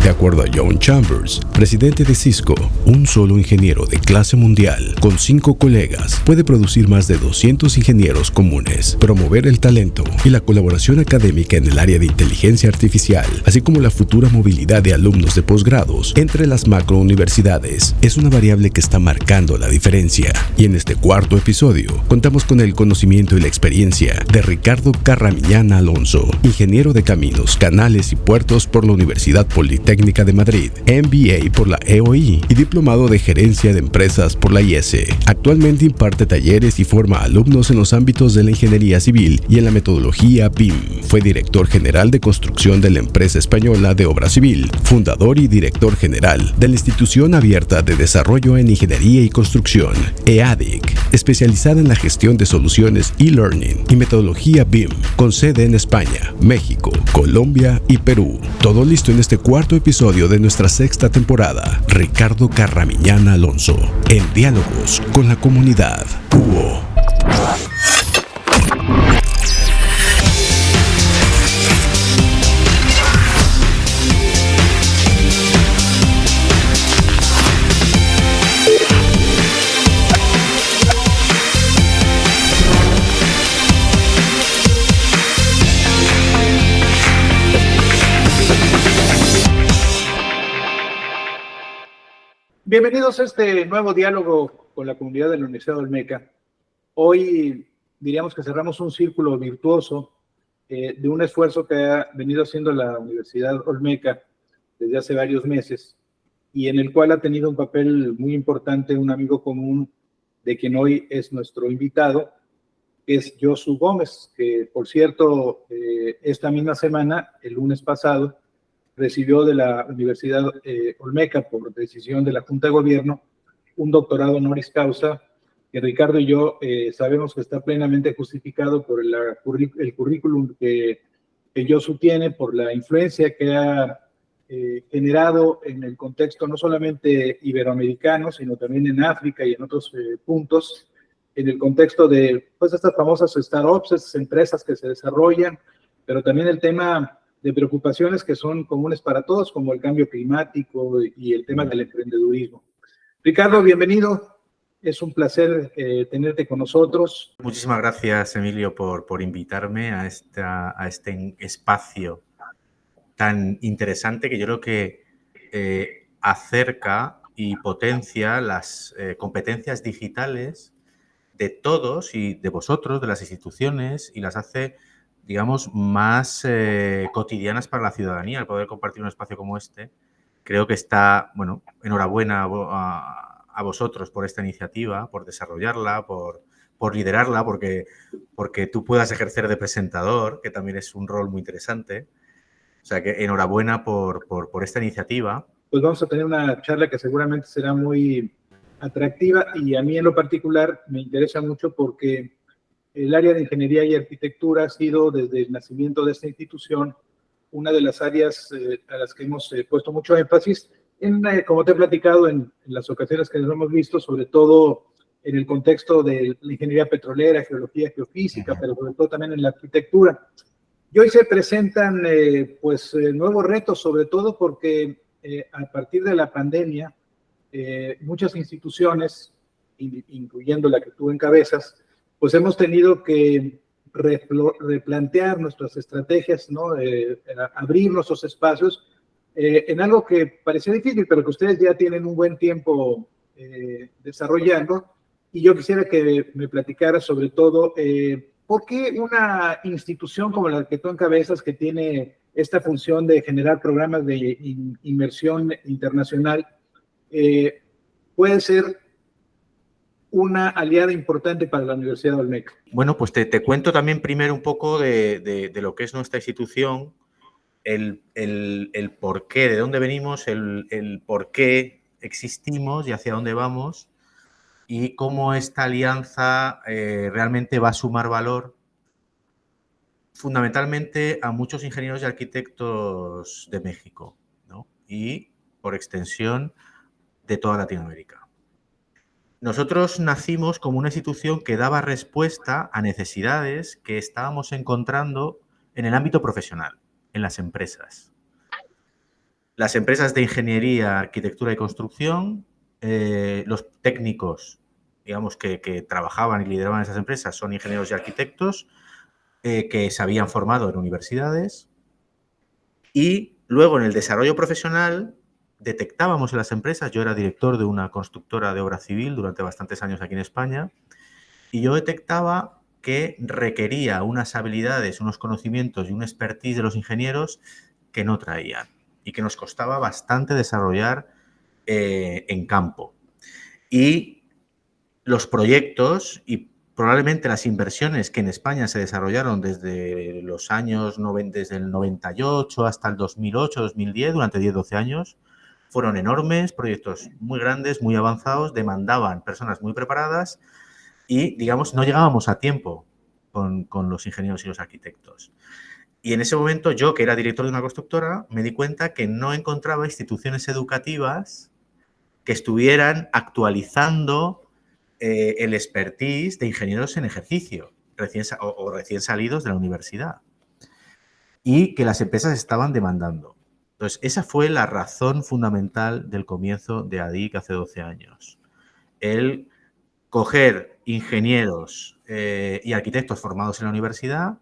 De acuerdo a John Chambers, presidente de Cisco, un solo ingeniero de clase mundial con 5 colegas puede producir más de 200 ingenieros comunes, promover el talento y la colaboración académica en el área de inteligencia artificial, así como la futura movilidad de alumnos de posgrados entre las macrouniversidades. Es una variable que está marcando la diferencia. Y en este cuarto episodio, contamos con el conocimiento y la experiencia de Ricardo Carramiñán Alonso, ingeniero de caminos, canales y puertos por la Universidad Politécnica de Madrid, MBA por la EOI y diplomado de gerencia de empresas por la IESE. Actualmente imparte talleres y forma alumnos en los ámbitos de la ingeniería civil y en la metodología BIM. Fue director general de construcción de la empresa española de obra civil, fundador y director general de la Institución Abierta de Desarrollo en Ingeniería y Construcción, EADIC, especializada en la gestión de soluciones e-learning y metodología BIM, con sede en España, México, Colombia y Perú. Todo listo en este cuarto episodio de nuestra 6ª temporada. Ricardo Carramiñán Alonso, en diálogos con la comunidad. Cubo. Bienvenidos a este nuevo diálogo con la comunidad de la Universidad Olmeca. Hoy diríamos que cerramos un círculo virtuoso de un esfuerzo que ha venido haciendo la Universidad Olmeca desde hace varios meses y en el cual ha tenido un papel muy importante un amigo común de quien hoy es nuestro invitado, que es Josu Gómez, que por cierto esta misma semana, el lunes pasado, recibió de la Universidad Olmeca, por decisión de la Junta de Gobierno, un doctorado honoris causa, que Ricardo y yo sabemos que está plenamente justificado por el currículum que Josu tiene, por la influencia que ha generado en el contexto no solamente iberoamericano, sino también en África y en otros puntos, en el contexto de pues, estas famosas startups, estas empresas que se desarrollan, pero también el tema de preocupaciones que son comunes para todos, como el cambio climático y el tema del emprendedurismo. Ricardo, bienvenido. Es un placer tenerte con nosotros. Muchísimas gracias, Emilio, por invitarme a este espacio tan interesante que yo creo que acerca y potencia las competencias digitales de todos y de vosotros, de las instituciones, y las hace, digamos, más cotidianas para la ciudadanía. El poder compartir un espacio como este, creo que está, bueno, enhorabuena a vosotros por esta iniciativa, por desarrollarla, por liderarla, porque tú puedas ejercer de presentador, que también es un rol muy interesante. O sea, que enhorabuena por esta iniciativa. Pues vamos a tener una charla que seguramente será muy atractiva y a mí en lo particular me interesa mucho porque el área de ingeniería y arquitectura ha sido desde el nacimiento de esta institución una de las áreas a las que hemos puesto mucho énfasis, como te he platicado en las ocasiones que nos hemos visto, sobre todo en el contexto de la ingeniería petrolera, geología, geofísica, pero sobre todo también en la arquitectura. Y hoy se presentan nuevos retos, sobre todo porque a partir de la pandemia, muchas instituciones, incluyendo la que tú encabezas, pues hemos tenido que replantear nuestras estrategias, ¿no? Abrir nuestros espacios en algo que parecía difícil, pero que ustedes ya tienen un buen tiempo desarrollando. Y yo quisiera que me platicara sobre todo por qué una institución como la que tú encabezas, que tiene esta función de generar programas de inmersión internacional, puede ser una aliada importante para la Universidad de Olmeca. Bueno, pues te cuento también primero un poco de lo que es nuestra institución, el por qué, de dónde venimos, el por qué existimos y hacia dónde vamos, y cómo esta alianza realmente va a sumar valor fundamentalmente a muchos ingenieros y arquitectos de México, ¿no? Y, por extensión, de toda Latinoamérica. Nosotros nacimos como una institución que daba respuesta a necesidades que estábamos encontrando en el ámbito profesional, en las empresas. las empresas de ingeniería, arquitectura y construcción, los técnicos, digamos, que trabajaban y lideraban esas empresas son ingenieros y arquitectos que se habían formado en universidades. Y luego en el desarrollo profesional detectábamos en las empresas, yo era director de una constructora de obra civil durante bastantes años aquí en España, y yo detectaba que requería unas habilidades, unos conocimientos y un expertise de los ingenieros que no traían y que nos costaba bastante desarrollar en campo. Y los proyectos y probablemente las inversiones que en España se desarrollaron desde los años desde el 98 hasta el 2008, 2010, durante 10-12 años, fueron enormes, proyectos muy grandes, muy avanzados, demandaban personas muy preparadas y, digamos, no llegábamos a tiempo con los ingenieros y los arquitectos. Y en ese momento yo, que era director de una constructora, me di cuenta que no encontraba instituciones educativas que estuvieran actualizando el expertise de ingenieros en ejercicio recién salidos de la universidad y que las empresas estaban demandando. Entonces, esa fue la razón fundamental del comienzo de ADIC hace 12 años. El coger ingenieros y arquitectos formados en la universidad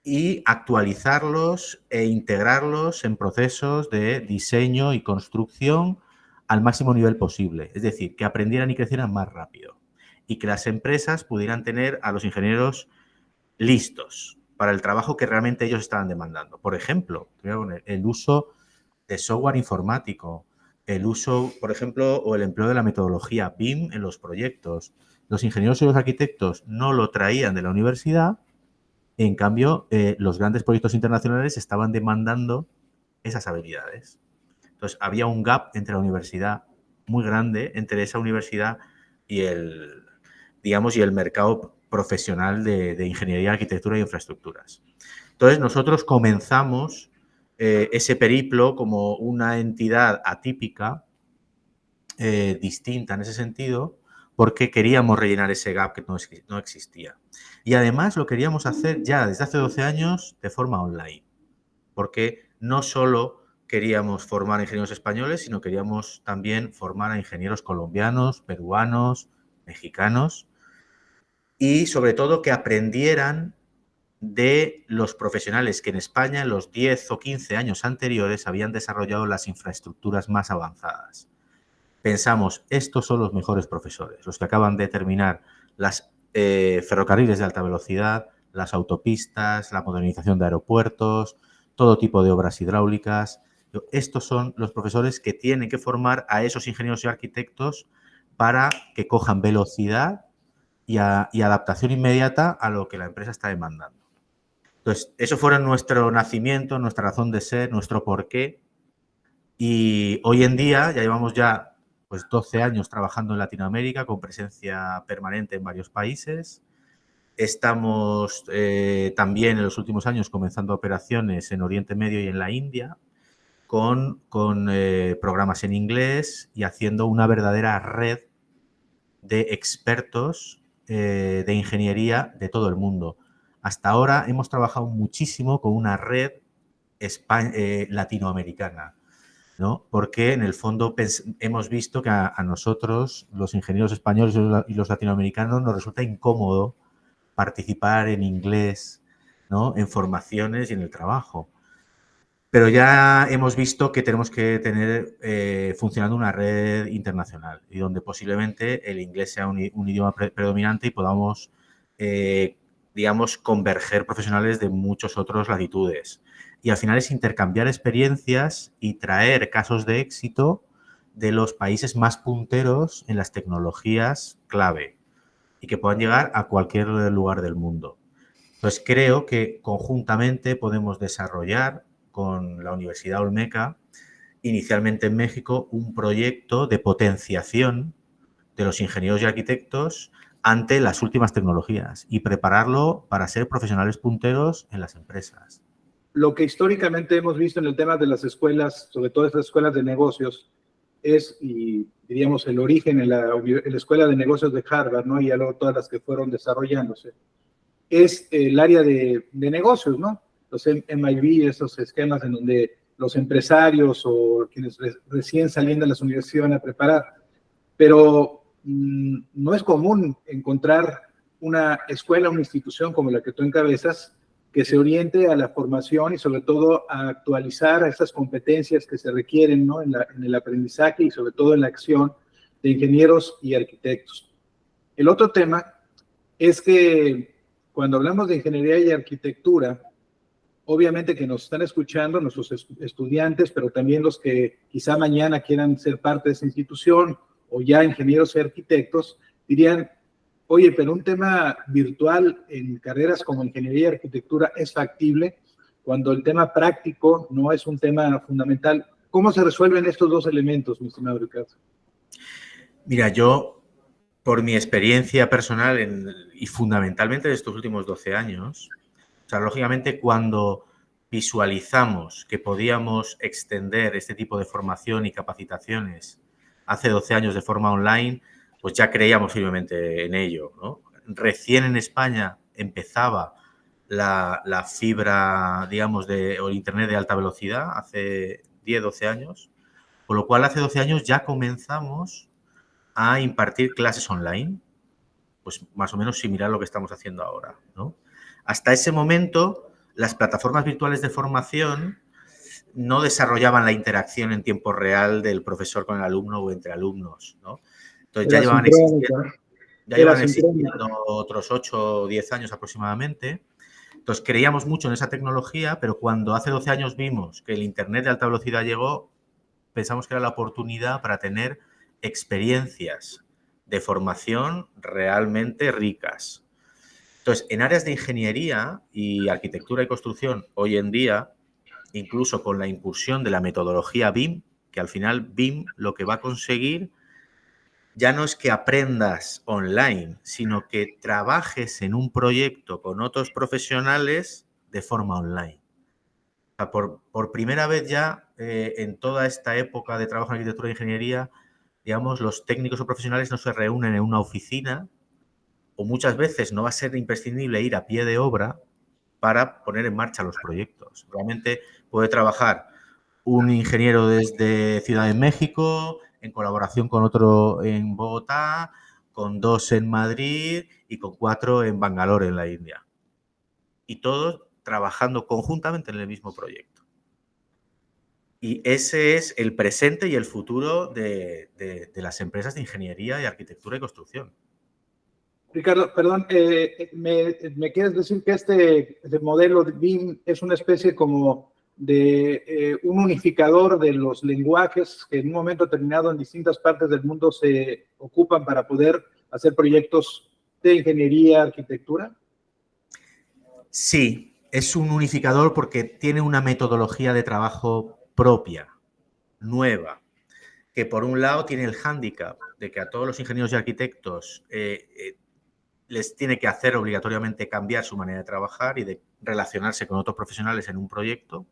y actualizarlos e integrarlos en procesos de diseño y construcción al máximo nivel posible. Es decir, que aprendieran y crecieran más rápido y que las empresas pudieran tener a los ingenieros listos para el trabajo que realmente ellos estaban demandando. Por ejemplo, el uso de software informático, el uso, por ejemplo, o el empleo de la metodología BIM en los proyectos. Los ingenieros y los arquitectos no lo traían de la universidad. En cambio, los grandes proyectos internacionales estaban demandando esas habilidades. Entonces, había un gap entre la universidad muy grande, entre esa universidad y el, digamos, y el mercado profesional de ingeniería, arquitectura e infraestructuras. Entonces, nosotros comenzamos ese periplo como una entidad atípica, distinta en ese sentido, porque queríamos rellenar ese gap que no existía. Y además lo queríamos hacer ya desde hace 12 años de forma online, porque no solo queríamos formar a ingenieros españoles, sino queríamos también formar a ingenieros colombianos, peruanos, mexicanos, y sobre todo que aprendieran de los profesionales que en España en los 10 o 15 años anteriores habían desarrollado las infraestructuras más avanzadas. Pensamos, estos son los mejores profesores, los que acaban de terminar las ferrocarriles de alta velocidad, las autopistas, la modernización de aeropuertos, todo tipo de obras hidráulicas. Estos son los profesores que tienen que formar a esos ingenieros y arquitectos para que cojan velocidad y adaptación inmediata a lo que la empresa está demandando. Entonces, eso fue nuestro nacimiento, nuestra razón de ser, nuestro porqué. Y hoy en día ya llevamos pues 12 años trabajando en Latinoamérica con presencia permanente en varios países. Estamos también en los últimos años comenzando operaciones en Oriente Medio y en la India con programas en inglés y haciendo una verdadera red de expertos de ingeniería de todo el mundo. Hasta ahora hemos trabajado muchísimo con una red latinoamericana, ¿no? Porque en el fondo hemos visto que a nosotros, los ingenieros españoles y los latinoamericanos, nos resulta incómodo participar en inglés, ¿no? En formaciones y en el trabajo. Pero ya hemos visto que tenemos que tener funcionando una red internacional y donde posiblemente el inglés sea un idioma predominante y podamos, digamos, converger profesionales de muchas otras latitudes. Y al final es intercambiar experiencias y traer casos de éxito de los países más punteros en las tecnologías clave y que puedan llegar a cualquier lugar del mundo. Entonces, creo que conjuntamente podemos desarrollar con la Universidad Olmeca, inicialmente en México, un proyecto de potenciación de los ingenieros y arquitectos ante las últimas tecnologías y prepararlo para ser profesionales punteros en las empresas. Lo que históricamente hemos visto en el tema de las escuelas, sobre todo estas escuelas de negocios, es, y diríamos, el origen en la Escuela de Negocios de Harvard, ¿no? Y luego todas las que fueron desarrollándose, es el área de negocios, ¿no? Los MIB, esos esquemas en donde los empresarios o quienes recién saliendo de las universidades van a preparar. Pero no es común encontrar una escuela, una institución como la que tú encabezas, que se oriente a la formación y sobre todo a actualizar a estas competencias que se requieren, ¿no? en el aprendizaje y sobre todo en la acción de ingenieros y arquitectos. El otro tema es que cuando hablamos de ingeniería y arquitectura, obviamente que nos están escuchando nuestros estudiantes, pero también los que quizá mañana quieran ser parte de esa institución o ya ingenieros y arquitectos, dirían, oye, pero un tema virtual en carreras como ingeniería y arquitectura es factible cuando el tema práctico no es un tema fundamental. ¿Cómo se resuelven estos dos elementos, mi estimado Ricardo? Mira, yo, por mi experiencia personal y fundamentalmente de estos últimos 12 años, o sea, lógicamente cuando visualizamos que podíamos extender este tipo de formación y capacitaciones hace 12 años de forma online, pues ya creíamos firmemente en ello, ¿no? Recién en España empezaba la fibra, digamos, o Internet de alta velocidad hace 10, 12 años, con lo cual hace 12 años ya comenzamos a impartir clases online, pues más o menos similar a lo que estamos haciendo ahora, ¿no? Hasta ese momento, las plataformas virtuales de formación no desarrollaban la interacción en tiempo real del profesor con el alumno o entre alumnos, ¿no? Entonces ya llevan existiendo otros 8 o 10 años aproximadamente. Entonces creíamos mucho en esa tecnología, pero cuando hace 12 años vimos que el Internet de alta velocidad llegó, pensamos que era la oportunidad para tener experiencias de formación realmente ricas. Entonces, en áreas de ingeniería y arquitectura y construcción, hoy en día, incluso con la incursión de la metodología BIM, que al final BIM lo que va a conseguir ya no es que aprendas online, sino que trabajes en un proyecto con otros profesionales de forma online. O sea, por primera vez ya en toda esta época de trabajo en arquitectura e ingeniería, digamos, los técnicos o profesionales no se reúnen en una oficina, o muchas veces no va a ser imprescindible ir a pie de obra para poner en marcha los proyectos. Realmente puede trabajar un ingeniero desde Ciudad de México, en colaboración con otro en Bogotá, con 2 en Madrid y con 4 en Bangalore, en la India. Y todos trabajando conjuntamente en el mismo proyecto. Y ese es el presente y el futuro de las empresas de ingeniería y arquitectura y construcción. Ricardo, perdón, ¿me quieres decir que este modelo de BIM es una especie como de un unificador de los lenguajes que en un momento determinado en distintas partes del mundo se ocupan para poder hacer proyectos de ingeniería, arquitectura? Sí, es un unificador porque tiene una metodología de trabajo propia, nueva, que por un lado tiene el hándicap de que a todos los ingenieros y arquitectos les tiene que hacer obligatoriamente cambiar su manera de trabajar y de relacionarse con otros profesionales en un proyecto,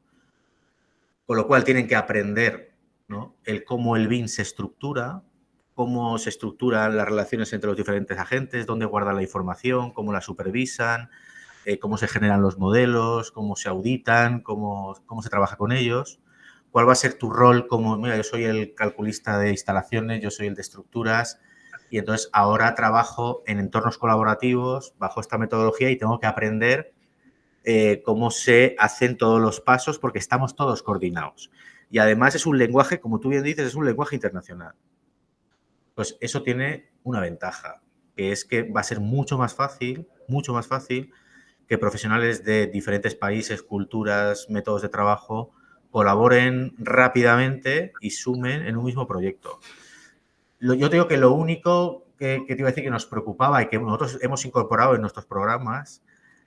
con lo cual tienen que aprender, ¿no?, cómo el BIM se estructura, cómo se estructuran las relaciones entre los diferentes agentes, dónde guardan la información, cómo la supervisan, cómo se generan los modelos, cómo se auditan, cómo se trabaja con ellos, cuál va a ser tu rol como, mira, yo soy el calculista de instalaciones, yo soy el de estructuras, y entonces ahora trabajo en entornos colaborativos bajo esta metodología y tengo que aprender cómo se hacen todos los pasos porque estamos todos coordinados. Y además es un lenguaje, como tú bien dices, es un lenguaje internacional. Pues eso tiene una ventaja, que es que va a ser mucho más fácil que profesionales de diferentes países, culturas, métodos de trabajo colaboren rápidamente y sumen en un mismo proyecto. Yo te digo que lo único que te iba a decir que nos preocupaba y que nosotros hemos incorporado en nuestros programas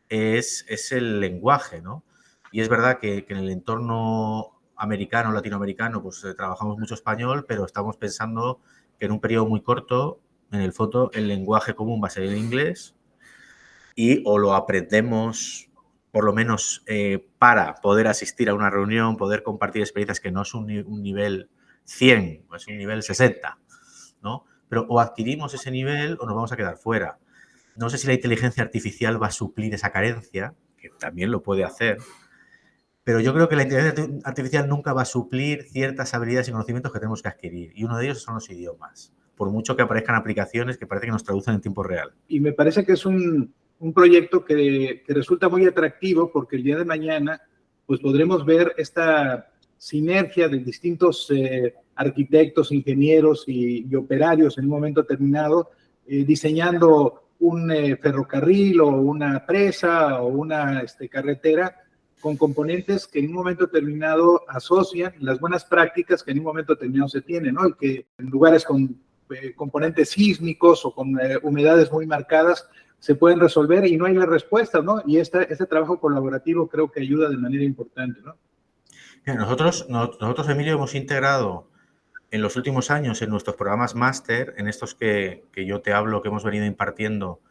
es el lenguaje, ¿no? Y es verdad que en el entorno americano, latinoamericano, pues trabajamos mucho español, pero estamos pensando que en un periodo muy corto, en el fondo, el lenguaje común va a ser el inglés y o lo aprendemos por lo menos para poder asistir a una reunión, poder compartir experiencias que no es un nivel 100, es un nivel 60, ¿no? Pero o adquirimos ese nivel o nos vamos a quedar fuera. No sé si la inteligencia artificial va a suplir esa carencia, que también lo puede hacer, Pero yo creo que la inteligencia artificial nunca va a suplir ciertas habilidades y conocimientos que tenemos que adquirir. Y uno de ellos son los idiomas. Por mucho que aparezcan aplicaciones que parece que nos traducen en tiempo real. Y me parece que es un proyecto que resulta muy atractivo porque el día de mañana pues podremos ver esta sinergia de distintos arquitectos, ingenieros y operarios en un momento determinado, diseñando un ferrocarril o una presa o una carretera con componentes que en un momento determinado asocian las buenas prácticas que en un momento determinado se tienen, ¿no? Y que en lugares con componentes sísmicos o con humedades muy marcadas se pueden resolver y no hay la respuesta, ¿no? Y este trabajo colaborativo creo que ayuda de manera importante, ¿no? Nosotros, Emilio, hemos integrado en los últimos años en nuestros programas máster, en estos que yo te hablo, que hemos venido impartiendo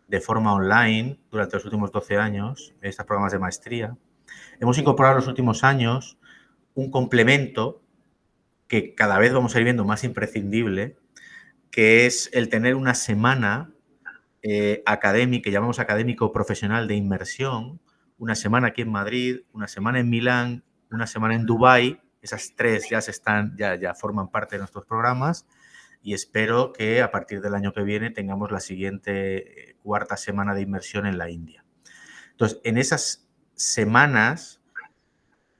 de forma online durante los últimos 12 años, estos programas de maestría, hemos incorporado en los últimos años un complemento que cada vez vamos a ir viendo más imprescindible, que es el tener una semana académica, que llamamos académico profesional de inmersión, una semana aquí en Madrid, una semana en Milán, una semana en Dubái. Esas tres ya forman parte de nuestros programas y espero que a partir del año que viene tengamos la siguiente cuarta semana de inmersión en la India. Entonces, en esas semanas,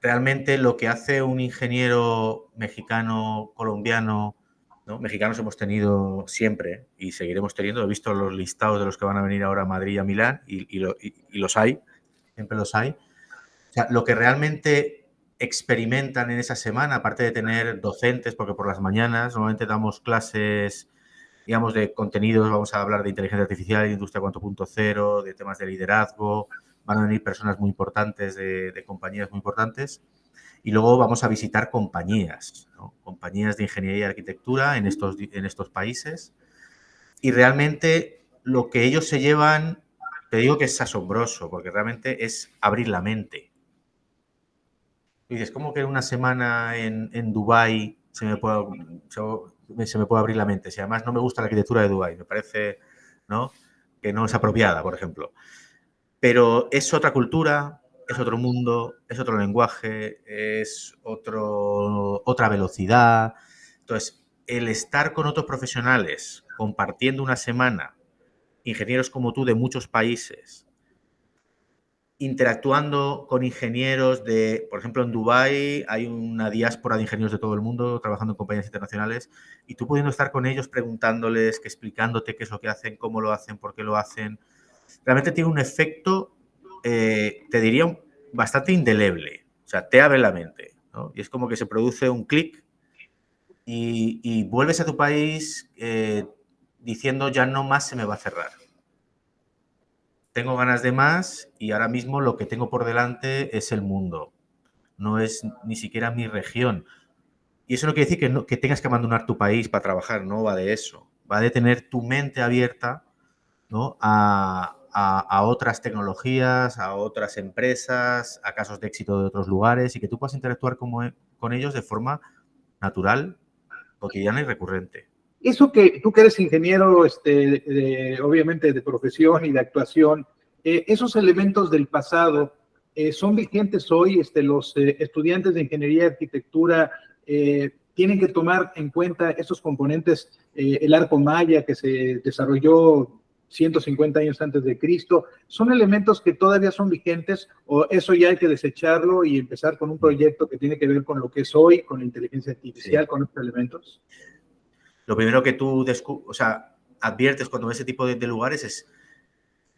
realmente lo que hace un ingeniero mexicano, colombiano, ¿no? Mexicanos hemos tenido siempre y seguiremos teniendo. He visto los listados de los que van a venir ahora a Madrid y a Milán y los hay, siempre los hay. O sea, lo que realmente experimentan en esa semana, aparte de tener docentes, porque por las mañanas normalmente damos clases, digamos, de contenidos, vamos a hablar de inteligencia artificial, de industria 4.0, de temas de liderazgo, van a venir personas muy importantes de compañías muy importantes. Y luego vamos a visitar compañías, ¿no? Compañías de ingeniería y arquitectura en estos países. Y realmente lo que ellos se llevan, te digo que es asombroso, porque realmente es abrir la mente. Y dices, ¿cómo que en una semana en Dubái se me puede abrir la mente? Si además no me gusta la arquitectura de Dubái, me parece, ¿no?, que no es apropiada, por ejemplo. Pero es otra cultura, es otro mundo, es otro lenguaje, es otra velocidad. Entonces, el estar con otros profesionales, compartiendo una semana, ingenieros como tú de muchos países, interactuando con ingenieros por ejemplo, en Dubái hay una diáspora de ingenieros de todo el mundo trabajando en compañías internacionales y tú pudiendo estar con ellos preguntándoles, explicándote qué es lo que hacen, cómo lo hacen, por qué lo hacen, realmente tiene un efecto, te diría, bastante indeleble. O sea, te abre la mente, ¿no? Y es como que se produce un clic y vuelves a tu país diciendo ya no más se me va a cerrar. Tengo ganas de más y ahora mismo lo que tengo por delante es el mundo. No es ni siquiera mi región. Y eso no quiere decir que tengas que abandonar tu país para trabajar, no va de eso. Va de tener tu mente abierta, ¿no?, a otras tecnologías, a otras empresas, a casos de éxito de otros lugares y que tú puedas interactuar con ellos de forma natural, cotidiana y recurrente. Eso que tú que eres ingeniero, obviamente de profesión y de actuación, esos elementos del pasado son vigentes hoy. Los estudiantes de ingeniería y arquitectura tienen que tomar en cuenta esos componentes, el arco maya que se desarrolló 150 años antes de Cristo, ¿son elementos que todavía son vigentes o eso ya hay que desecharlo y empezar con un proyecto que tiene que ver con lo que es hoy, con la inteligencia artificial, sí, con estos elementos? Lo primero que tú adviertes cuando ves ese tipo de lugares es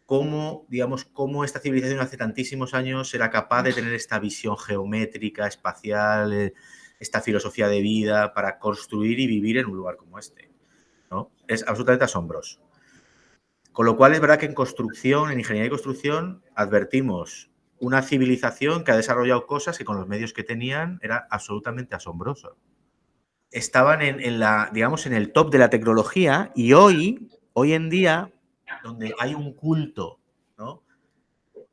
cómo esta civilización hace tantísimos años era capaz de tener esta visión geométrica, espacial, esta filosofía de vida para construir y vivir en un lugar como este, ¿no? Es absolutamente asombroso. Con lo cual es verdad que en construcción, en ingeniería y construcción, advertimos una civilización que ha desarrollado cosas que con los medios que tenían era absolutamente asombroso. Estaban en el top de la tecnología y hoy en día, donde hay un culto, ¿no?,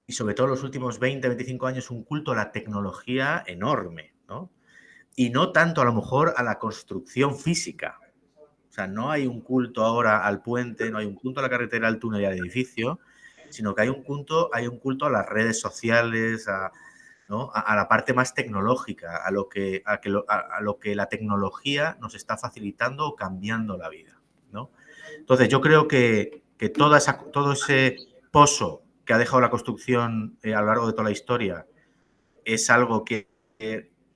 y sobre todo en los últimos 20, 25 años, un culto a la tecnología enorme, ¿no?, y no tanto a lo mejor a la construcción física. O sea, no hay un culto ahora al puente, no hay un culto a la carretera, al túnel y al edificio, sino que hay un culto a las redes sociales, ¿no? A la parte más tecnológica, a lo que la tecnología nos está facilitando o cambiando la vida, ¿no? Entonces, yo creo que todo ese pozo que ha dejado la construcción a lo largo de toda la historia es algo que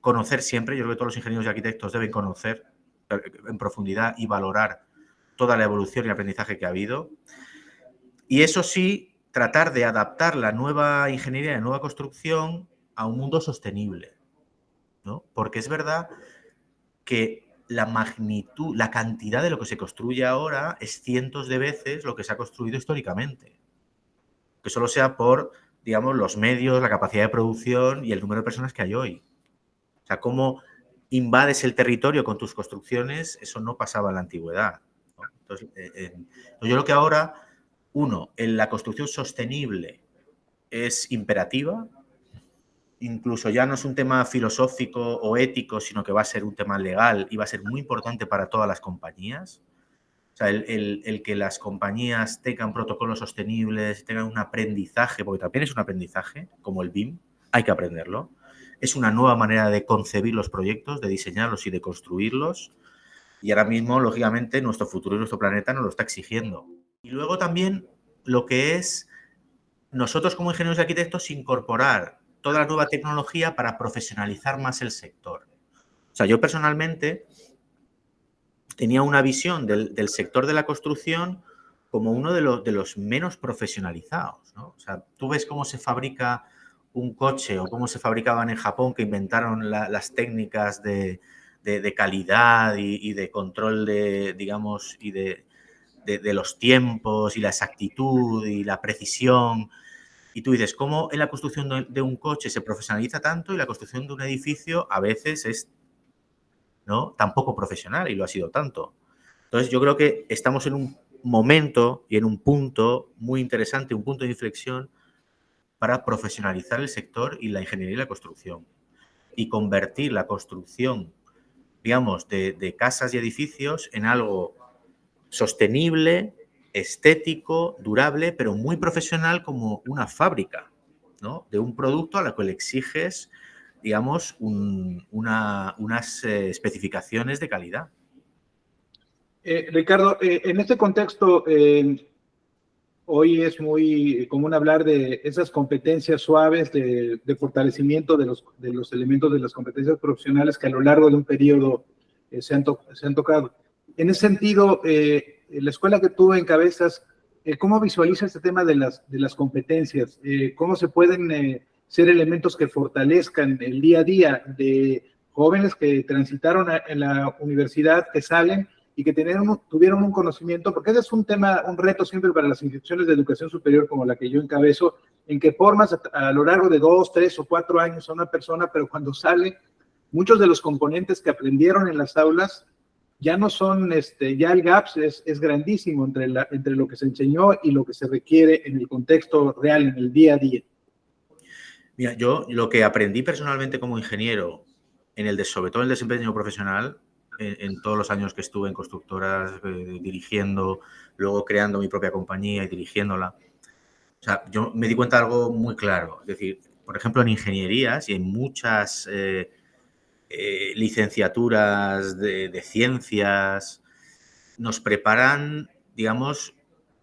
conocer siempre. Yo creo que todos los ingenieros y arquitectos deben conocer en profundidad y valorar toda la evolución y aprendizaje que ha habido. Y eso sí, tratar de adaptar la nueva ingeniería, la nueva construcción a un mundo sostenible, ¿no? Porque es verdad que la magnitud, la cantidad de lo que se construye ahora es cientos de veces lo que se ha construido históricamente. Que solo sea por, digamos, los medios, la capacidad de producción y el número de personas que hay hoy. O sea, cómo invades el territorio con tus construcciones, eso no pasaba en la antigüedad, ¿no? Entonces, yo creo que ahora, en la construcción sostenible es imperativa. Incluso ya no es un tema filosófico o ético, sino que va a ser un tema legal y va a ser muy importante para todas las compañías. O sea, el que las compañías tengan protocolos sostenibles, tengan un aprendizaje, porque también es un aprendizaje, como el BIM, hay que aprenderlo. Es una nueva manera de concebir los proyectos, de diseñarlos y de construirlos. Y ahora mismo, lógicamente, nuestro futuro y nuestro planeta nos lo está exigiendo. Y luego también lo que es nosotros como ingenieros y arquitectos incorporar toda la nueva tecnología para profesionalizar más el sector. O sea, yo personalmente tenía una visión del sector de la construcción como uno de los menos profesionalizados, ¿no? O sea, tú ves cómo se fabrica un coche o cómo se fabricaban en Japón, que inventaron las técnicas de calidad y de control de, digamos, y de los tiempos y la exactitud y la precisión. Y tú dices, ¿cómo en la construcción de un coche se profesionaliza tanto y la construcción de un edificio a veces es, ¿no?, tan poco profesional y lo ha sido tanto? Entonces, yo creo que estamos en un momento y en un punto muy interesante, un punto de inflexión para profesionalizar el sector y la ingeniería y la construcción y convertir la construcción, digamos, de casas y edificios en algo sostenible, estético, durable, pero muy profesional, como una fábrica, ¿no?, de un producto a la que le exiges, digamos, unas especificaciones de calidad. Ricardo, en este contexto, hoy es muy común hablar de esas competencias suaves de fortalecimiento de los elementos de las competencias profesionales que a lo largo de un periodo se han tocado. En ese sentido, la escuela que tú encabezas, ¿cómo visualiza este tema de las competencias? ¿Cómo se pueden ser elementos que fortalezcan el día a día de jóvenes que transitaron en la universidad, que salen y que tuvieron un conocimiento? Porque ese es un tema, un reto siempre para las instituciones de educación superior como la que yo encabezo, en que formas a lo largo de 2, 3 o 4 años a una persona, pero cuando sale, muchos de los componentes que aprendieron en las aulas ya no son, ya el gap es grandísimo entre lo que se enseñó y lo que se requiere en el contexto real, en el día a día. Mira, yo lo que aprendí personalmente como ingeniero, sobre todo en el desempeño profesional, en todos los años que estuve en constructoras, dirigiendo, luego creando mi propia compañía y dirigiéndola, o sea, yo me di cuenta de algo muy claro. Es decir, por ejemplo, en ingenierías y en muchas licenciaturas de ciencias, nos preparan, digamos,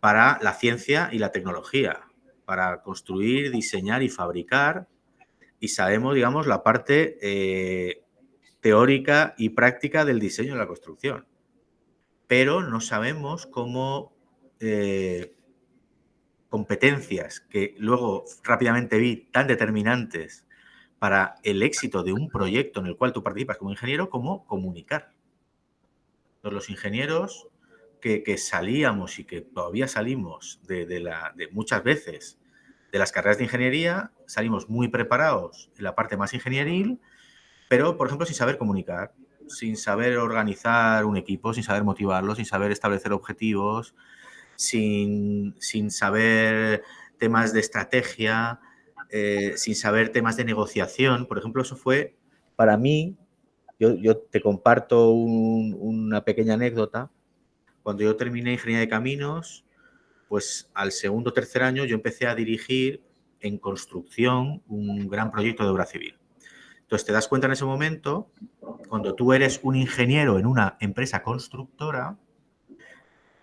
para la ciencia y la tecnología, para construir, diseñar y fabricar, y sabemos, digamos, la parte teórica y práctica del diseño de la construcción. Pero no sabemos cómo competencias que luego rápidamente vi tan determinantes para el éxito de un proyecto en el cual tú participas como ingeniero, como comunicar. Entonces, los ingenieros que salíamos y que todavía salimos de muchas veces de las carreras de ingeniería, salimos muy preparados en la parte más ingenieril, pero, por ejemplo, sin saber comunicar, sin saber organizar un equipo, sin saber motivarlo, sin saber establecer objetivos, sin saber temas de estrategia, sin saber temas de negociación. Por ejemplo, eso fue, para mí, yo te comparto una pequeña anécdota. Cuando yo terminé Ingeniería de Caminos, pues al segundo o tercer año yo empecé a dirigir en construcción un gran proyecto de obra civil. Entonces te das cuenta en ese momento, cuando tú eres un ingeniero en una empresa constructora,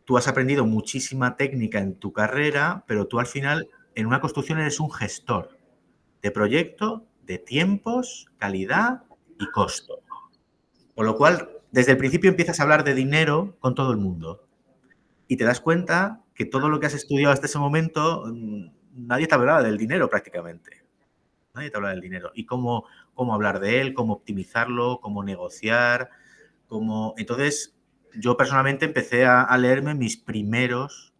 tú has aprendido muchísima técnica en tu carrera, pero tú al final en una construcción eres un gestor de proyecto, de tiempos, calidad y costo. Con lo cual, desde el principio empiezas a hablar de dinero con todo el mundo y te das cuenta que todo lo que has estudiado hasta ese momento, nadie te hablaba del dinero prácticamente. Nadie te habla del dinero. Y cómo hablar de él, cómo optimizarlo, cómo negociar, cómo... Entonces, yo personalmente empecé a leerme mis primeros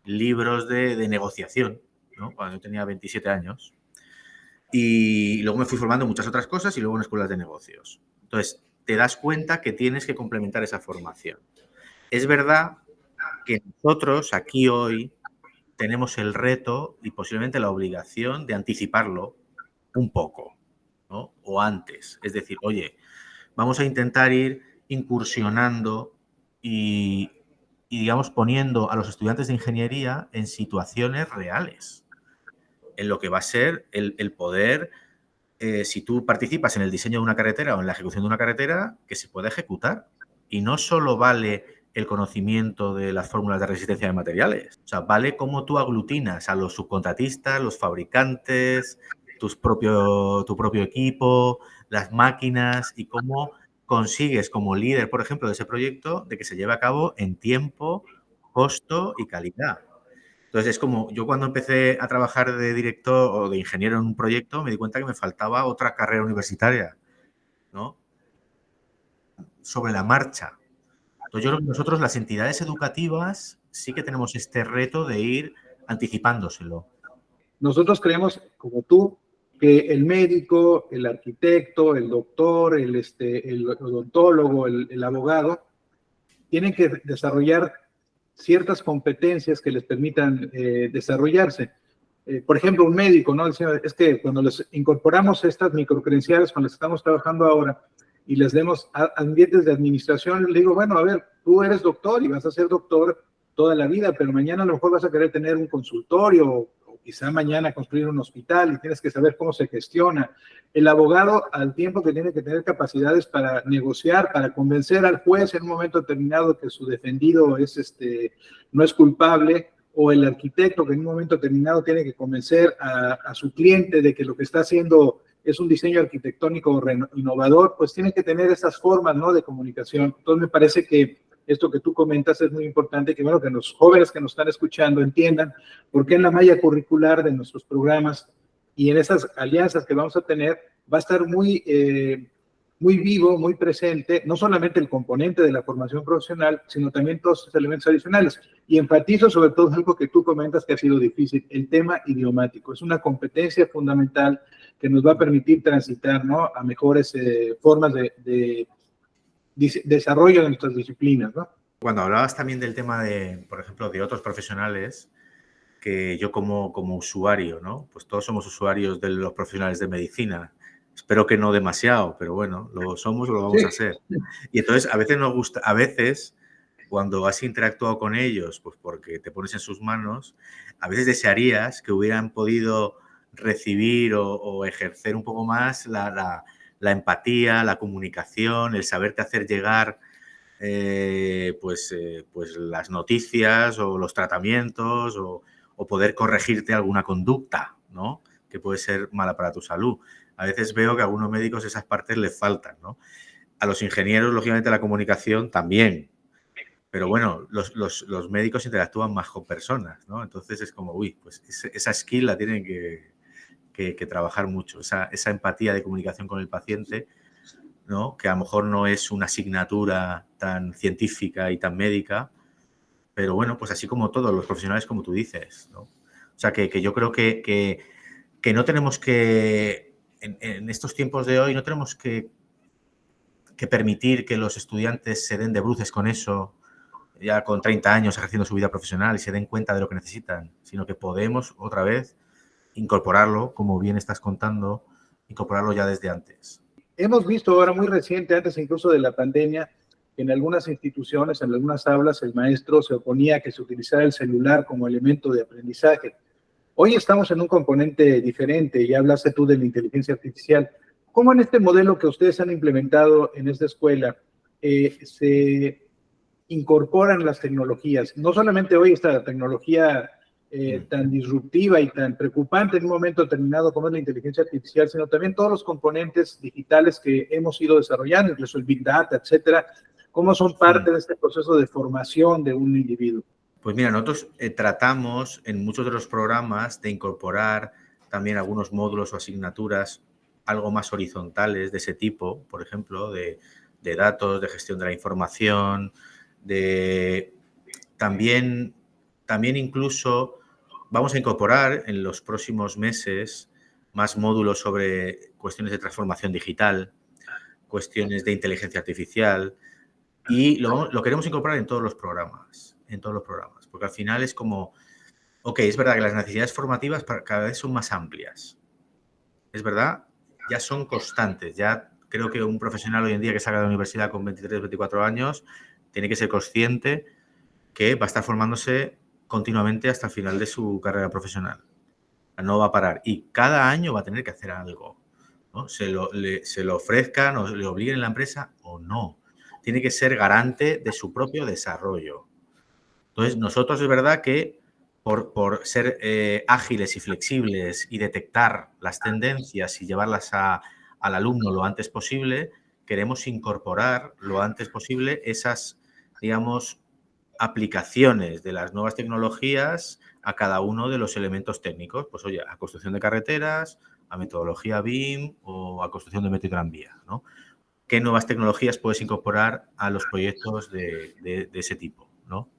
libros de negociación, ¿no? Cuando yo tenía 27 años. Y luego me fui formando en muchas otras cosas y luego en escuelas de negocios. Entonces, te das cuenta que tienes que complementar esa formación. Es verdad que nosotros aquí hoy tenemos el reto y posiblemente la obligación de anticiparlo un poco, ¿no? O antes. Es decir, oye, vamos a intentar ir incursionando y digamos, poniendo a los estudiantes de ingeniería en situaciones reales, en lo que va a ser el poder, si tú participas en el diseño de una carretera o en la ejecución de una carretera, que se pueda ejecutar. Y no solo vale el conocimiento de las fórmulas de resistencia de materiales, o sea, vale cómo tú aglutinas a los subcontratistas, los fabricantes, tu propio equipo, las máquinas y cómo consigues como líder, por ejemplo, de ese proyecto, de que se lleve a cabo en tiempo, costo y calidad. Entonces, es como, yo cuando empecé a trabajar de director o de ingeniero en un proyecto, me di cuenta que me faltaba otra carrera universitaria, ¿no? Sobre la marcha. Entonces, yo creo que nosotros, las entidades educativas, sí que tenemos este reto de ir anticipándoselo. Nosotros creemos, como tú, que el médico, el arquitecto, el doctor, el odontólogo, el abogado, tienen que desarrollar ciertas competencias que les permitan desarrollarse. Por ejemplo, un médico, ¿no? Es que cuando les incorporamos estas microcredenciales con las que estamos trabajando ahora y les demos ambientes de administración, les digo, bueno, a ver, tú eres doctor y vas a ser doctor toda la vida, pero mañana a lo mejor vas a querer tener un consultorio o quizá mañana construir un hospital y tienes que saber cómo se gestiona. El abogado, al tiempo que tiene que tener capacidades para negociar, para convencer al juez en un momento determinado que su defendido es, no es culpable, o el arquitecto que en un momento determinado tiene que convencer a su cliente de que lo que está haciendo es un diseño arquitectónico innovador, pues tiene que tener esas formas, ¿no?, de comunicación. Entonces me parece que esto que tú comentas es muy importante, que bueno, que los jóvenes que nos están escuchando entiendan por qué en la malla curricular de nuestros programas y en esas alianzas que vamos a tener va a estar muy vivo, muy presente, no solamente el componente de la formación profesional, sino también todos esos elementos adicionales. Y enfatizo sobre todo algo que tú comentas que ha sido difícil, el tema idiomático. Es una competencia fundamental que nos va a permitir transitar, ¿no?, a mejores formas de desarrollo de nuestras disciplinas, ¿no? Cuando hablabas también del tema de, por ejemplo, de otros profesionales, que yo como usuario, ¿no? Pues todos somos usuarios de los profesionales de medicina. Espero que no demasiado, pero bueno, lo somos o lo vamos a ser. Y entonces a veces nos gusta, a veces cuando has interactuado con ellos, pues porque te pones en sus manos, a veces desearías que hubieran podido recibir o ejercer un poco más la empatía, la comunicación, el saberte hacer llegar pues las noticias o los tratamientos o poder corregirte alguna conducta, ¿no?, que puede ser mala para tu salud. A veces veo que a algunos médicos esas partes les faltan, ¿no? A los ingenieros, lógicamente, la comunicación también. Pero bueno, los médicos interactúan más con personas, ¿no? Entonces es como, uy, pues esa skill la tienen que trabajar mucho. Esa empatía de comunicación con el paciente, ¿no?, que a lo mejor no es una asignatura tan científica y tan médica, pero bueno, pues así como todos los profesionales, como tú dices, ¿no? O sea, que yo creo que no tenemos que, en estos tiempos de hoy, no tenemos que permitir que los estudiantes se den de bruces con eso, ya con 30 años ejerciendo su vida profesional y se den cuenta de lo que necesitan, sino que podemos otra vez incorporarlo, como bien estás contando, incorporarlo ya desde antes. Hemos visto ahora muy reciente, antes incluso de la pandemia, que en algunas instituciones, en algunas aulas, el maestro se oponía a que se utilizara el celular como elemento de aprendizaje. Hoy estamos en un componente diferente, ya hablaste tú de la inteligencia artificial. ¿Cómo en este modelo que ustedes han implementado en esta escuela se incorporan las tecnologías? No solamente hoy esta tecnología tan disruptiva y tan preocupante en un momento determinado como es la inteligencia artificial, sino también todos los componentes digitales que hemos ido desarrollando, incluso el Big Data, etcétera, cómo son parte de este proceso de formación de un individuo. Pues mira, nosotros tratamos en muchos de los programas de incorporar también algunos módulos o asignaturas algo más horizontales de ese tipo, por ejemplo, de datos, de gestión de la información, también incluso vamos a incorporar en los próximos meses más módulos sobre cuestiones de transformación digital, cuestiones de inteligencia artificial, y lo queremos incorporar en todos los programas, porque al final es como, ok, es verdad que las necesidades formativas cada vez son más amplias, es verdad, ya son constantes, ya creo que un profesional hoy en día que salga de la universidad con 23, 24 años tiene que ser consciente que va a estar formándose continuamente hasta el final de su carrera profesional. No va a parar y cada año va a tener que hacer algo, ¿no? Se lo ofrezcan o le obliguen en la empresa o no. Tiene que ser garante de su propio desarrollo. Entonces, nosotros es verdad que por ser ágiles y flexibles y detectar las tendencias y llevarlas al alumno lo antes posible, queremos incorporar lo antes posible esas, digamos, aplicaciones de las nuevas tecnologías a cada uno de los elementos técnicos. Pues oye, a construcción de carreteras, a metodología BIM o a construcción de metro y tranvía, ¿no? ¿Qué nuevas tecnologías puedes incorporar a los proyectos de ese tipo, ¿no?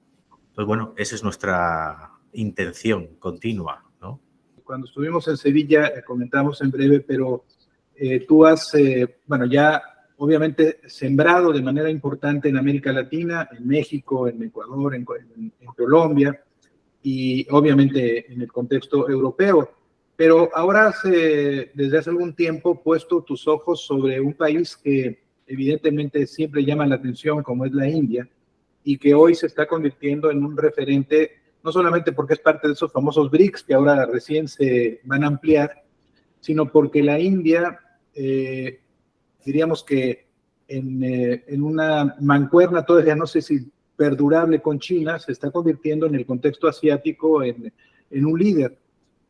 Pues bueno, esa es nuestra intención continua, ¿no? Cuando estuvimos en Sevilla, comentamos en breve, pero tú has, bueno, ya obviamente sembrado de manera importante en América Latina, en México, en Ecuador, en Colombia y obviamente en el contexto europeo. Pero ahora desde hace algún tiempo puesto tus ojos sobre un país que evidentemente siempre llama la atención, como es la India, y que hoy se está convirtiendo en un referente, no solamente porque es parte de esos famosos BRICS que ahora recién se van a ampliar, sino porque la India, diríamos que en una mancuerna todavía no sé si perdurable con China, se está convirtiendo en el contexto asiático en un líder.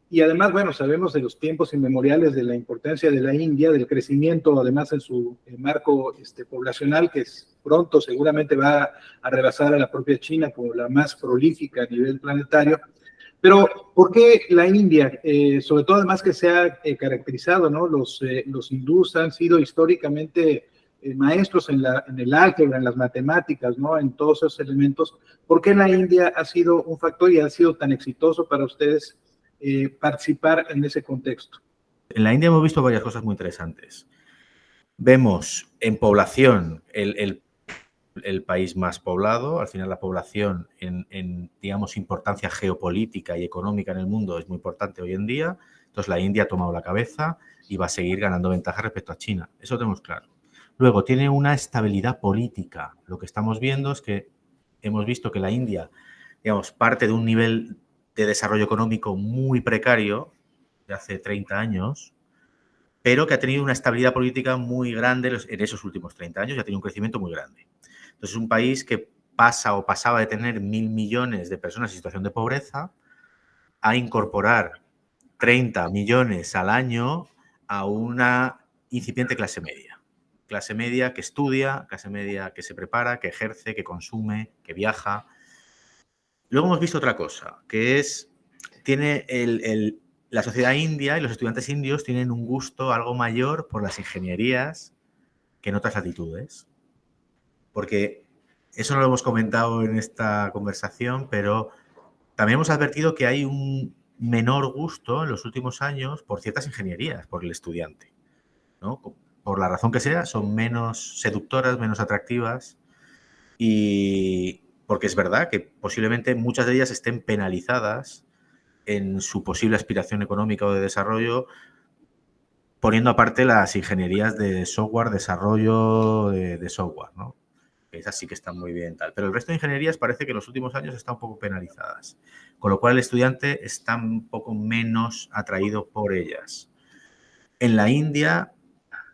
Y además, bueno, sabemos de los tiempos inmemoriales de la importancia de la India, del crecimiento, además en su marco poblacional, que pronto seguramente va a rebasar a la propia China como la más prolífica a nivel planetario. Pero, ¿por qué la India? Sobre todo, además que se ha caracterizado, ¿no? Los hindús han sido históricamente maestros en el álgebra, en las matemáticas, ¿no? En todos esos elementos. ¿Por qué la India ha sido un factor y ha sido tan exitoso para ustedes participar en ese contexto? En la India hemos visto varias cosas muy interesantes. Vemos en población el país más poblado. Al final la población en, digamos, importancia geopolítica y económica en el mundo es muy importante hoy en día. Entonces la India ha tomado la cabeza y va a seguir ganando ventaja respecto a China. Eso lo tenemos claro. Luego tiene una estabilidad política. Lo que estamos viendo es que hemos visto que la India, digamos, parte de un nivel de desarrollo económico muy precario de hace 30 años, pero que ha tenido una estabilidad política muy grande en esos últimos 30 años y ha tenido un crecimiento muy grande. Entonces, es un país que pasaba de tener 1.000 millones de personas en situación de pobreza a incorporar 30 millones al año a una incipiente clase media. Clase media que estudia, clase media que se prepara, que ejerce, que consume, que viaja. Luego hemos visto otra cosa, que es, la sociedad india y los estudiantes indios tienen un gusto algo mayor por las ingenierías que en otras latitudes. Porque eso no lo hemos comentado en esta conversación, pero también hemos advertido que hay un menor gusto en los últimos años por ciertas ingenierías, por el estudiante, ¿no? Por la razón que sea, son menos seductoras, menos atractivas y porque es verdad que posiblemente muchas de ellas estén penalizadas en su posible aspiración económica o de desarrollo, poniendo aparte las ingenierías de software, desarrollo de software, ¿no? Esas sí que están muy bien, tal. Pero el resto de ingenierías parece que en los últimos años están un poco penalizadas. Con lo cual el estudiante está un poco menos atraído por ellas. En la India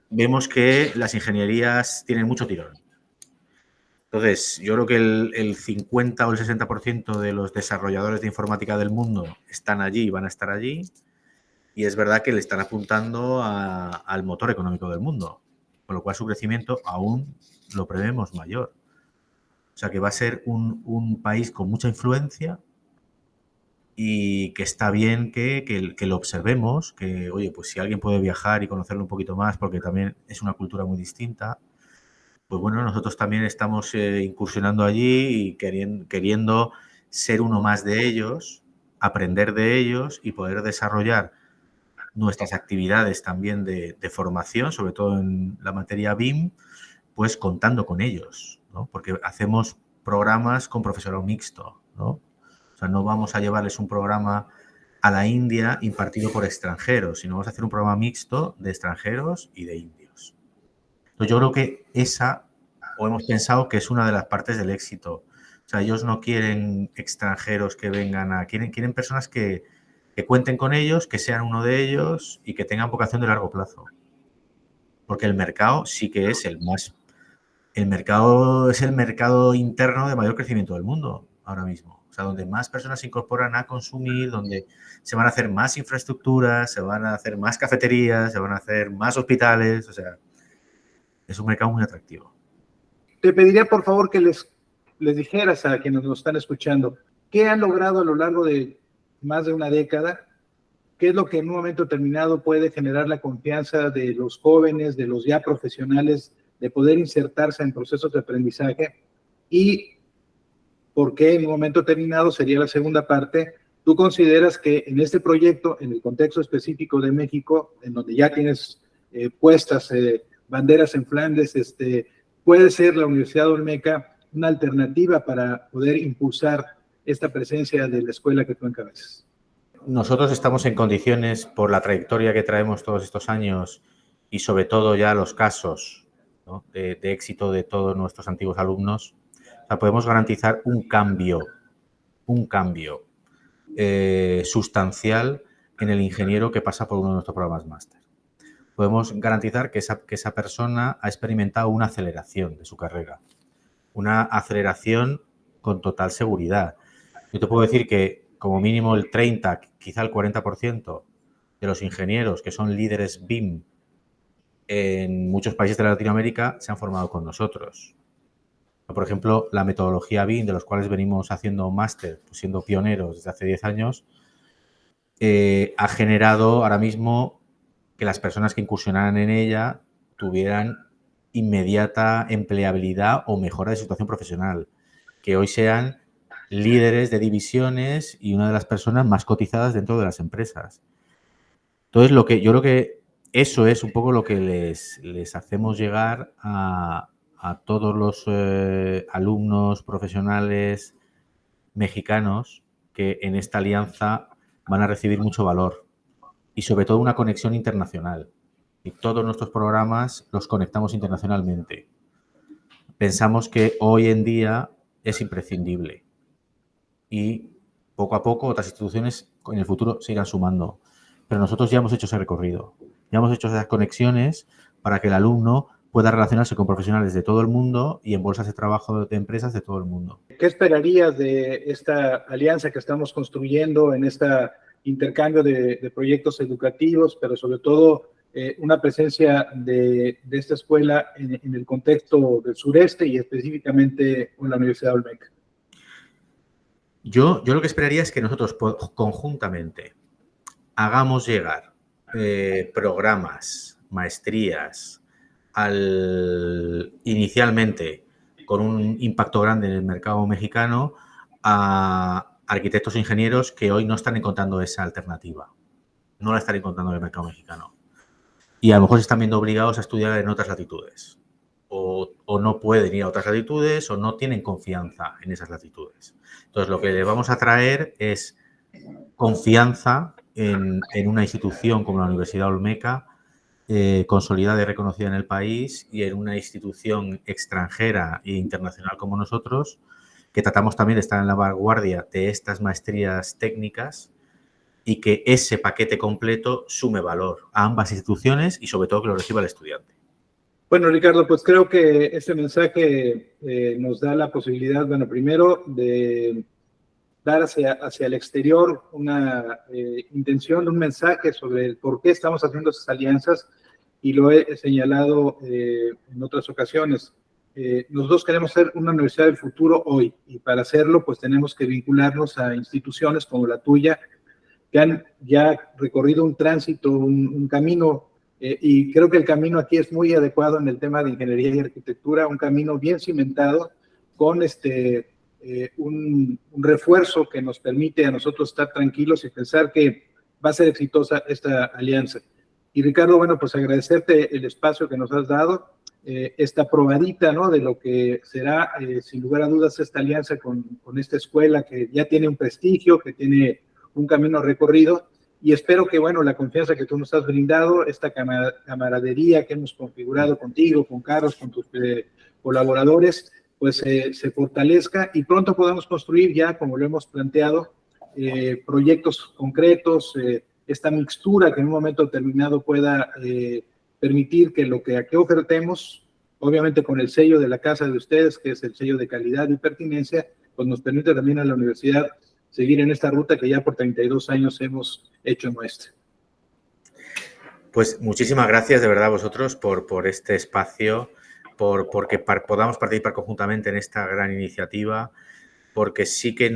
vemos que las ingenierías tienen mucho tirón. Entonces, yo creo que el 50 o el 60% de los desarrolladores de informática del mundo están allí y van a estar allí. Y es verdad que le están apuntando al motor económico del mundo. Con lo cual su crecimiento aún lo prevemos mayor. O sea que va a ser un país con mucha influencia y que está bien que lo observemos, que, oye, pues si alguien puede viajar y conocerlo un poquito más, porque también es una cultura muy distinta, pues bueno, nosotros también estamos incursionando allí y queriendo ser uno más de ellos, aprender de ellos y poder desarrollar nuestras actividades también de formación, sobre todo en la materia BIM, pues contando con ellos, ¿no? Porque hacemos programas con profesorado mixto, ¿no? O sea, no vamos a llevarles un programa a la India impartido por extranjeros, sino vamos a hacer un programa mixto de extranjeros y de indios. Entonces, yo creo que o hemos pensado que es una de las partes del éxito. O sea, ellos no quieren extranjeros que vengan quieren personas que cuenten con ellos, que sean uno de ellos y que tengan vocación de largo plazo. Porque el mercado sí que es el mercado es el mercado interno de mayor crecimiento del mundo ahora mismo. O sea, donde más personas se incorporan a consumir, donde se van a hacer más infraestructuras, se van a hacer más cafeterías, se van a hacer más hospitales. O sea, es un mercado muy atractivo. Te pediría, por favor, que les dijeras a quienes nos están escuchando, ¿qué han logrado a lo largo de más de una década? ¿Qué es lo que en un momento determinado puede generar la confianza de los jóvenes, de los ya profesionales, de poder insertarse en procesos de aprendizaje? Y ¿por qué en un momento determinado, sería la segunda parte, tú consideras que en este proyecto, en el contexto específico de México, en donde ya tienes puestas banderas en Flandes, puede ser la Universidad Olmeca una alternativa para poder impulsar esta presencia de la escuela que tú encabezas? Nosotros estamos en condiciones, por la trayectoria que traemos todos estos años y sobre todo ya los casos, ¿no?, de éxito de todos nuestros antiguos alumnos, o sea, podemos garantizar un cambio sustancial en el ingeniero que pasa por uno de nuestros programas máster. Podemos garantizar que esa persona ha experimentado una aceleración de su carrera, una aceleración con total seguridad. Yo te puedo decir que como mínimo el 30, quizá el 40% de los ingenieros que son líderes BIM en muchos países de Latinoamérica se han formado con nosotros. Por ejemplo, la metodología BIM, de los cuales venimos haciendo máster, pues siendo pioneros desde hace 10 años, ha generado ahora mismo que las personas que incursionaran en ella tuvieran inmediata empleabilidad o mejora de situación profesional, que hoy sean líderes de divisiones y una de las personas más cotizadas dentro de las empresas. Entonces, yo creo que eso es un poco lo que les hacemos llegar a todos los alumnos profesionales mexicanos que en esta alianza van a recibir mucho valor y sobre todo una conexión internacional. Y todos nuestros programas los conectamos internacionalmente. Pensamos que hoy en día es imprescindible y poco a poco otras instituciones en el futuro se irán sumando. Pero nosotros ya hemos hecho ese recorrido, ya hemos hecho esas conexiones para que el alumno pueda relacionarse con profesionales de todo el mundo y en bolsas de trabajo de empresas de todo el mundo. ¿Qué esperarías de esta alianza que estamos construyendo, en este intercambio de proyectos educativos, pero sobre todo una presencia de esta escuela en el contexto del sureste y específicamente en la Universidad Olmeca? Yo lo que esperaría es que nosotros conjuntamente hagamos llegar programas, maestrías, inicialmente con un impacto grande en el mercado mexicano, a arquitectos e ingenieros que hoy no están encontrando esa alternativa, no la están encontrando en el mercado mexicano. Y a lo mejor se están viendo obligados a estudiar en otras latitudes. O no pueden ir a otras latitudes o no tienen confianza en esas latitudes. Entonces, lo que le vamos a traer es confianza en una institución como la Universidad Olmeca, consolidada y reconocida en el país y en una institución extranjera e internacional como nosotros, que tratamos también de estar en la vanguardia de estas maestrías técnicas y que ese paquete completo sume valor a ambas instituciones y sobre todo que lo reciba el estudiante. Bueno, Ricardo, pues creo que este mensaje nos da la posibilidad, bueno, primero de dar hacia el exterior una intención, un mensaje sobre el por qué estamos haciendo esas alianzas, y lo he señalado en otras ocasiones. Nosotros queremos ser una universidad del futuro hoy, y para hacerlo pues tenemos que vincularnos a instituciones como la tuya, que han ya recorrido un tránsito, un camino, y creo que el camino aquí es muy adecuado en el tema de ingeniería y arquitectura, un camino bien cimentado, con un refuerzo que nos permite a nosotros estar tranquilos y pensar que va a ser exitosa esta alianza. Y Ricardo, bueno, pues agradecerte el espacio que nos has dado, esta probadita, ¿no?, de lo que será, sin lugar a dudas, esta alianza con esta escuela que ya tiene un prestigio, que tiene un camino recorrido, y espero que, bueno, la confianza que tú nos has brindado, esta camaradería que hemos configurado contigo, con Carlos, con tus colaboradores, pues se fortalezca y pronto podamos construir ya, como lo hemos planteado, proyectos concretos, esta mixtura que en un momento determinado pueda permitir que lo que aquí ofertemos, obviamente con el sello de la casa de ustedes, que es el sello de calidad y pertinencia, pues nos permite también a la universidad seguir en esta ruta que ya por 32 años hemos hecho nuestra. Pues muchísimas gracias de verdad a vosotros por este espacio, porque podamos participar conjuntamente en esta gran iniciativa, porque sí que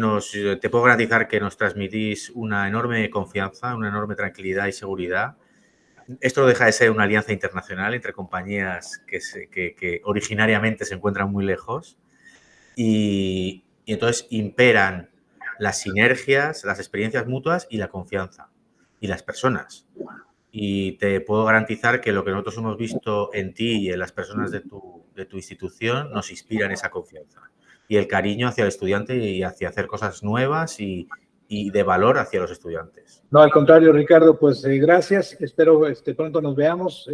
te puedo garantizar que nos transmitís una enorme confianza, una enorme tranquilidad y seguridad. Esto no deja de ser una alianza internacional entre compañías que originariamente se encuentran muy lejos y entonces imperan las sinergias, las experiencias mutuas y la confianza y las personas. Y te puedo garantizar que lo que nosotros hemos visto en ti y en las personas de tu institución nos inspira en esa confianza y el cariño hacia el estudiante y hacia hacer cosas nuevas y de valor hacia los estudiantes. No, al contrario, Ricardo, pues gracias. Espero pronto nos veamos.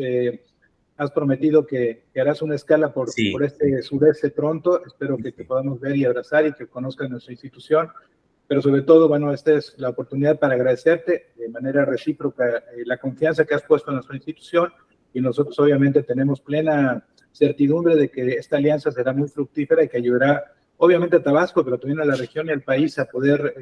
Has prometido que harás una escala por este sureste pronto. Espero que te podamos ver y abrazar y que conozcas nuestra institución. Pero sobre todo, bueno, esta es la oportunidad para agradecerte de manera recíproca la confianza que has puesto en nuestra institución, y nosotros obviamente tenemos plena certidumbre de que esta alianza será muy fructífera y que ayudará obviamente a Tabasco, pero también a la región y al país a poder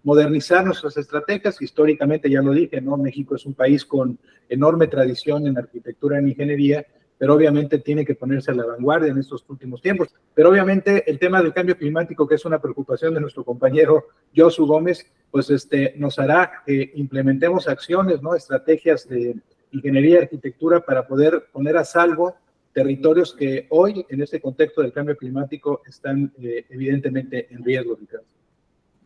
modernizar nuestras estrategias. Históricamente, ya lo dije, ¿no?, México es un país con enorme tradición en arquitectura y en ingeniería, pero obviamente tiene que ponerse a la vanguardia en estos últimos tiempos. Pero obviamente el tema del cambio climático, que es una preocupación de nuestro compañero Josu Gómez, pues nos hará que implementemos acciones, ¿no?, estrategias de ingeniería y arquitectura para poder poner a salvo territorios que hoy, en este contexto del cambio climático, están evidentemente en riesgo, Ricardo.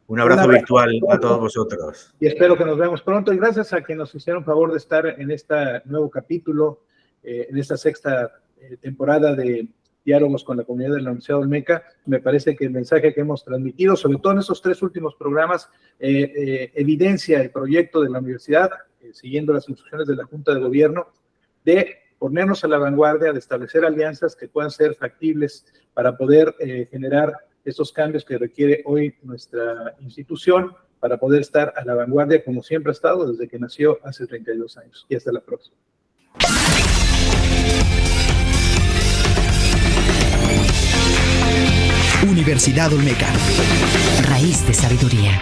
Un abrazo virtual a todos vosotros. Y espero que nos veamos pronto. Y gracias a quienes nos hicieron favor de estar en este nuevo capítulo, en esta sexta temporada de Diálogos con la Comunidad de la Universidad Olmeca. Me parece que el mensaje que hemos transmitido, sobre todo en esos 3 últimos programas, evidencia el proyecto de la universidad, siguiendo las instrucciones de la Junta de Gobierno, de ponernos a la vanguardia, de establecer alianzas que puedan ser factibles para poder generar esos cambios que requiere hoy nuestra institución, para poder estar a la vanguardia como siempre ha estado desde que nació hace 32 años. Y hasta la próxima. Universidad Olmeca. Raíz de sabiduría.